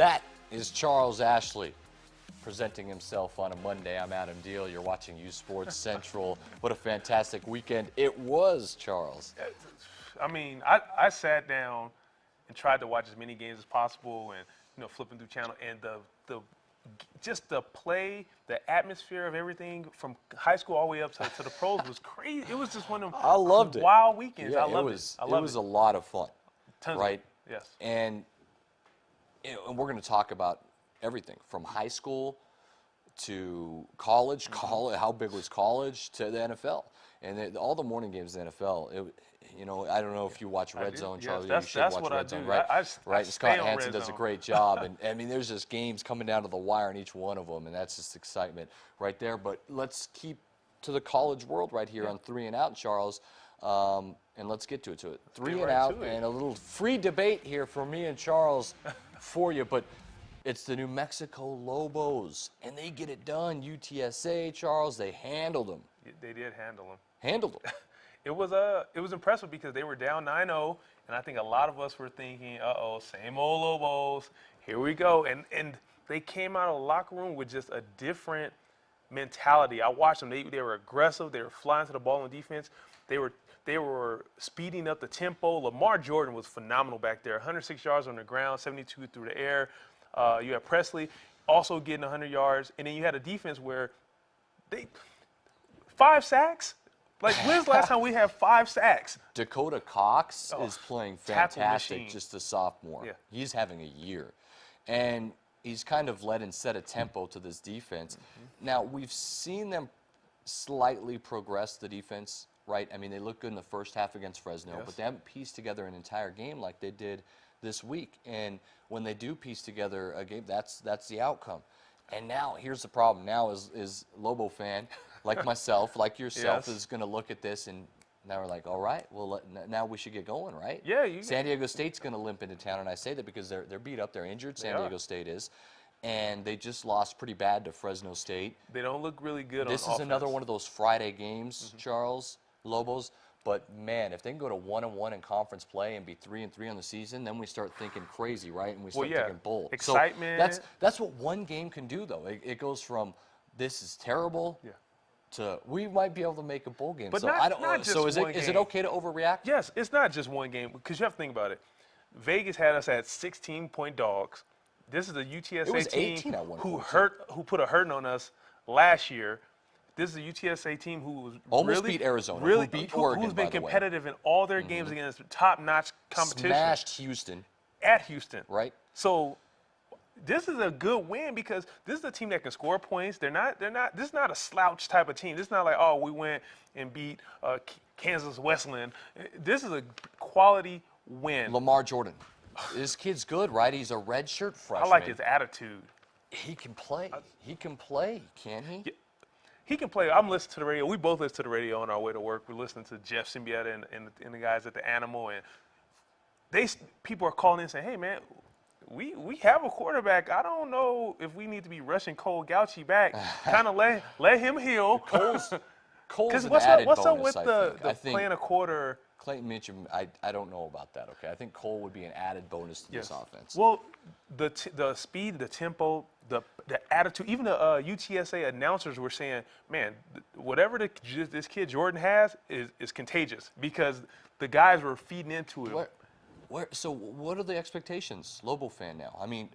That is Charles Ashley presenting himself on a Monday. I'm Adam Deal. You're watching uSportsCentral. What a fantastic weekend it was, Charles. I mean, I sat down and tried to watch as many games as possible, and flipping through channel, and just the play, the atmosphere of everything from high school all the way up to the pros was crazy. It was just one of I loved it. Wild weekends. Yeah, I loved it. It was a lot of fun, right? Yes. And we're going to talk about everything from high school to college. How big was college to the NFL? And all the morning games in the NFL. I don't know if you watch Red Zone, Charlie. Yes, you should that's watch what Red I Zone, do. right? Scott on Hansen Red does a Zone. great job, and I mean, there's just games coming down to the wire in each one of them, and that's just excitement right there. But let's keep to the college world right here on 3 and Out, Charles, and let's get to it. 3 and Out, and a little free debate here for me and Charles for you, but. It's the New Mexico Lobos, and they get it done. UTSA, Charles, they handled them. They did handle them. Handled them. It was impressive because they were down 9-0, and I think a lot of us were thinking, uh-oh, same old Lobos, here we go. And they came out of the locker room with just a different mentality. I watched them. They were aggressive. They were flying to the ball on defense. They were speeding up the tempo. Lamar Jordan was phenomenal back there. 106 yards on the ground, 72 through the air. You had Presley also getting 100 yards, and then you had a defense where 5 sacks. Like, when's the last time we had 5 sacks? Dakota Cox is playing fantastic, just a sophomore. Yeah. He's having a year, and he's kind of led and set a tempo to this defense. Now, we've seen them slightly progress the defense, right? I mean, they look good in the first half against Fresno, but they haven't pieced together an entire game like they did this week. And when they do piece together a game, that's the outcome. And now here's the problem. Now is Lobo fan like myself, like yourself, is going to look at this, and now we're like, all right, well, now we should get going, right? Yeah. San Diego State's going to limp into town, and I say that because they're beat up, they're injured. San Diego State is, and they just lost pretty bad to Fresno State. They don't look really good on offense. This is another one of those Friday games, Charles, Lobos. But, man, if they can go to 1-1 in conference play and be 3-3 on the season, then we start thinking crazy, right? And we start thinking bold. Excitement. So that's what one game can do, though. It goes from this is terrible to we might be able to make a bowl game. But so not just so is it okay to overreact? Yes, it's not just one game, because you have to think about it. Vegas had us at 16-point dogs. This is a UTSA team who put a hurting on us last year. This is a UTSA team who was almost beat Arizona, who beat Oregon, who's been competitive in all their games against top-notch competition. Smashed Houston. At Houston. Right. So this is a good win because this is a team that can score points. This is not a slouch type of team. This is not like, oh, we went and beat Kansas Wesleyan. This is a quality win. Lamar Jordan. This kid's good, right? He's a redshirt freshman. I like his attitude. He can play. He can play, can he? Yeah. He can play. I'm listening to the radio. We both listen to the radio on our way to work. We're listening to Jeff Symbieta and the guys at the Animal, and people are calling in saying, "Hey, man, we have a quarterback. I don't know if we need to be rushing Cole Gauchi back. Kind of let him heal." Cole's what's added up bonus, with I think. playing a quarter? Clayton Mitchum, I don't know about that. Okay, I think Cole would be an added bonus to this offense. Well, the speed, the tempo, the attitude. Even the UTSA announcers were saying, "Man, whatever this kid Jordan has is contagious," because the guys were feeding into it. So what are the expectations, Lobo fan now? I mean,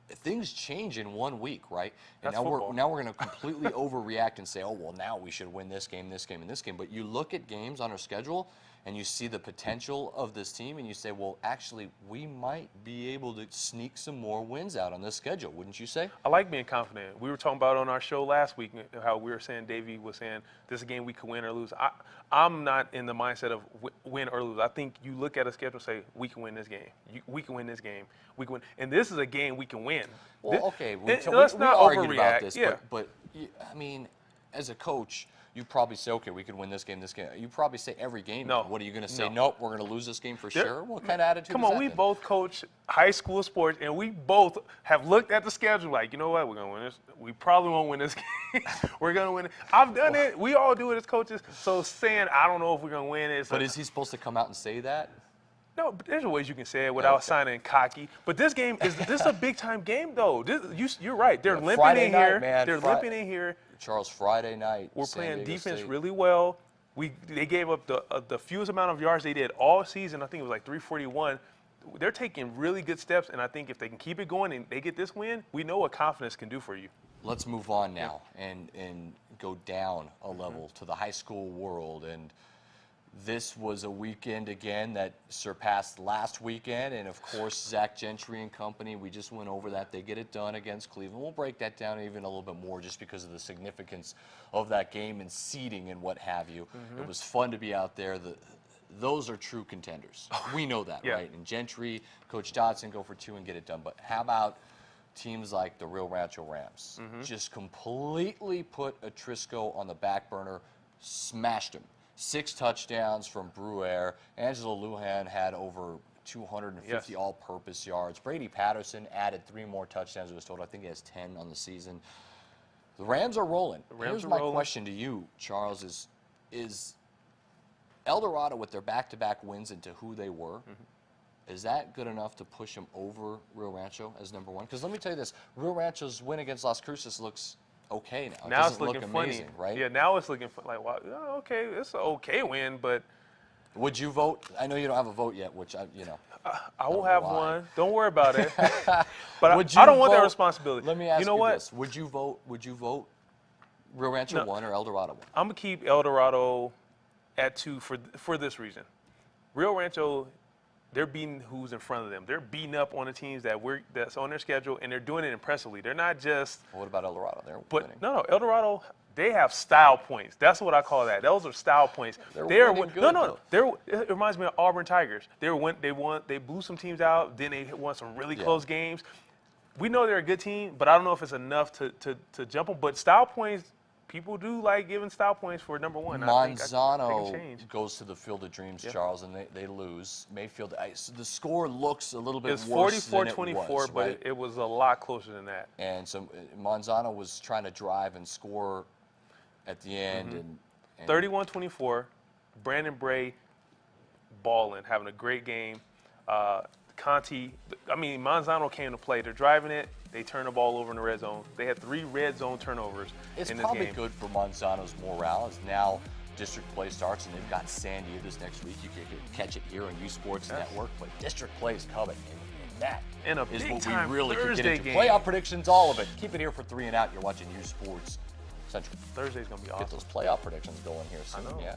things change in 1 week, right? And That's now football. we're going to completely overreact and say, oh, well, now we should win this game, this game, and this game. But you look at games on our schedule, and you see the potential of this team, and you say, well, actually, we might be able to sneak some more wins out on this schedule, wouldn't you say? I like being confident. We were talking about on our show last week how we were saying, Davey was saying, this is a game we could win or lose. I'm not in the mindset of win or lose. I think you look at a schedule and say, we can win this game. We can win this game. We can win. And this is a game we can win. Well, okay, let's not argued overreact. about this, Yeah. but I mean, as a coach, you probably say, okay, we could win this game, this game. You probably say every game. No. What are you going to say? Nope, we're going to lose this game for sure. What kind of attitude Come is on, that we then? both coach high school sports, and we both have looked at the schedule like, you know what, we're going to win this. We probably won't win this game. We're going to win it. I've done it. We all do it as coaches. So saying, I don't know if we're going to win it. But is he supposed to come out and say that? No, but there's ways you can say it without sounding cocky. But this is a big time game though. You're right. They're limping Friday in night, here. man. They're limping in here. Charles, Friday night. We're San playing Diego defense State. really well. They gave up the fewest amount of yards they did all season. I think it was like 341. They're taking really good steps, and I think if they can keep it going and they get this win, we know what confidence can do for you. Let's move on now and go down a level to the high school world. And this was a weekend again that surpassed last weekend. And of course, Zach Gentry and company, we just went over that. They get it done against Cleveland. We'll break that down even a little bit more just because of the significance of that game and seeding and what have you. It was fun to be out there. Those are true contenders. We know that, right? And Gentry, Coach Dotson go for 2 and get it done. But how about teams like the Rio Rancho Rams? Just completely put Atrisco on the back burner, smashed him. 6 touchdowns from Brewer. Angelo Lujan had over 250 all-purpose yards. Brady Patterson added 3 more touchdowns, it was told. I think he has 10 on the season. The Rams are rolling. Here's my question to you, Charles, is El Dorado with their back-to-back wins into who they were, is that good enough to push them over Rio Rancho as number 1? Because let me tell you this, Rio Rancho's win against Las Cruces looks okay now. Now it's looking amazing, right? Yeah, now it's looking like, wow, okay, it's an okay win, but would you vote? I know you don't have a vote yet, which I will have one. Don't worry about it. But Would I don't want vote- that responsibility. Let me ask you know what? this: Would you vote Rio Rancho 1 or El Dorado 1? I'm gonna keep El Dorado at 2 for this reason. Rio Rancho, they're beating who's in front of them. They're beating up on the teams that's on their schedule, and they're doing it impressively. They're not just. Well, what about El Dorado? They're winning. No, El Dorado. They have style points. That's what I call that. Those are style points. They're winning good, It reminds me of Auburn Tigers. They blew some teams out. Then they won some really close games. We know they're a good team, but I don't know if it's enough to jump them. But style points, people do like giving style points for number 1. Monzano goes to the Field of Dreams, Charles, and they lose. Mayfield. So the score looks a little bit It's worse than it 44-24, was, but right? it was a lot closer than that. And so Monzano was trying to drive and score at the end. And 31-24, Brandon Bray balling, having a great game. Monzano came to play. They're driving it. They turn the ball over in the red zone. They had 3 red zone turnovers in this game. It's probably good for Monzano's morale as now district play starts, and they've got Sandia this next week. You can catch it here on uSports Network, but district play is coming. And that in a is what big-time we really could get Thursday into. game. Playoff predictions, all of it. Keep it here for 3 and Out. You're watching uSports Central. Thursday's going to be awesome. Get those playoff predictions going here soon. I know. Yeah.